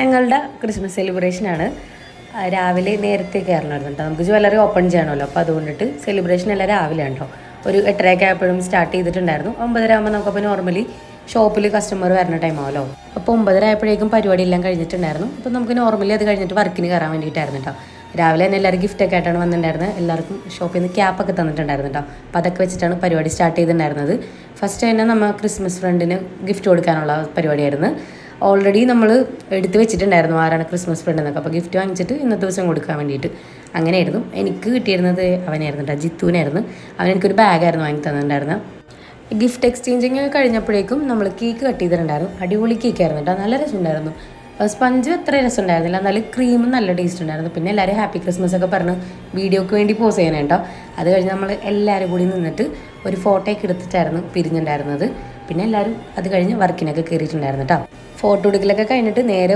ഞങ്ങളുടെ ക്രിസ്മസ് സെലിബ്രേഷനാണ്. രാവിലെ നേരത്തെ കയറണമായിരുന്നു കേട്ടോ. നമുക്ക് ജ്വല്ലറി ഓപ്പൺ ചെയ്യണമല്ലോ, അപ്പോൾ അതുകൊണ്ടിട്ട് സെലിബ്രേഷൻ എല്ലാം രാവിലെ ഉണ്ടോ. ഒരു 8:30 ആയപ്പോഴും സ്റ്റാർട്ട് ചെയ്തിട്ടുണ്ടായിരുന്നു. 9:30 ആകുമ്പോൾ നമുക്കപ്പോൾ നോർമലി ഷോപ്പിൽ കസ്റ്റമർ വരുന്ന ടൈം ആവുമല്ലോ. അപ്പോൾ 9:30 ആയപ്പോഴേക്കും പരിപാടി എല്ലാം കഴിഞ്ഞിട്ടുണ്ടായിരുന്നു. അപ്പോൾ നമുക്ക് നോർമലി അത് കഴിഞ്ഞിട്ട് വർക്കിന് കയറാൻ വേണ്ടിയിട്ടായിരുന്നു കേട്ടോ. രാവിലെ തന്നെ എല്ലാവരും ഗിഫ്റ്റൊക്കെ ആയിട്ടാണ് വന്നിട്ടുണ്ടായിരുന്നത്. എല്ലാവർക്കും ഷോപ്പിൽ നിന്ന് ക്യാപ്പൊക്കെ തന്നിട്ടുണ്ടായിരുന്നു കേട്ടോ. അപ്പോൾ അതൊക്കെ വെച്ചിട്ടാണ് പരിപാടി സ്റ്റാർട്ട് ചെയ്തിട്ടുണ്ടായിരുന്നത്. ഫസ്റ്റ് തന്നെ നമ്മൾ ക്രിസ്മസ് ഫ്രണ്ടിന് ഗിഫ്റ്റ് കൊടുക്കാനുള്ള പരിപാടിയായിരുന്നു. ഓൾറെഡി നമ്മൾ എടുത്ത് വെച്ചിട്ടുണ്ടായിരുന്നു ആരാണ് ക്രിസ്മസ് ഫ്രണ്ട് എന്നൊക്കെ. അപ്പോൾ ഗിഫ്റ്റ് വാങ്ങിച്ചിട്ട് ഇന്നത്തെ ദിവസം കൊടുക്കാൻ വേണ്ടിയിട്ട് അങ്ങനെയായിരുന്നു. എനിക്ക് കിട്ടിയിരുന്നത് അവനായിരുന്നു കേട്ടോ, ജിത്തുവിനായിരുന്നു. അവൻ എനിക്കൊരു ബാഗായിരുന്നു വാങ്ങി തന്നിട്ടുണ്ടായിരുന്നത്. ഗിഫ്റ്റ് എക്സ്ചേഞ്ചിങ് കഴിഞ്ഞപ്പോഴേക്കും നമ്മൾ കേക്ക് കട്ട് ചെയ്തിട്ടുണ്ടായിരുന്നു. അടിപൊളി കേക്കായിരുന്നു കേട്ടോ, നല്ല രസമുണ്ടായിരുന്നു. സ്പഞ്ച് അത്ര രസം ഉണ്ടായിരുന്നില്ല, എന്നാലും ക്രീമും നല്ല ടേസ്റ്റ് ഉണ്ടായിരുന്നു. പിന്നെ എല്ലാവരും ഹാപ്പി ക്രിസ്മസ് ഒക്കെ പറഞ്ഞ് വീഡിയോക്ക് വേണ്ടി പോസ് ചെയ്യാൻ കേട്ടോ. അത് കഴിഞ്ഞ് നമ്മൾ എല്ലാവരും കൂടി നിന്നിട്ട് ഒരു ഫോട്ടോയൊക്കെ എടുത്തിട്ടായിരുന്നു പിരിഞ്ഞിട്ടുണ്ടായിരുന്നത്. പിന്നെ എല്ലാവരും അത് കഴിഞ്ഞ് വർക്കിനൊക്കെ കയറിയിട്ടുണ്ടായിരുന്നു കേട്ടോ. ഫോട്ടോ എടുക്കലൊക്കെ കഴിഞ്ഞിട്ട് നേരെ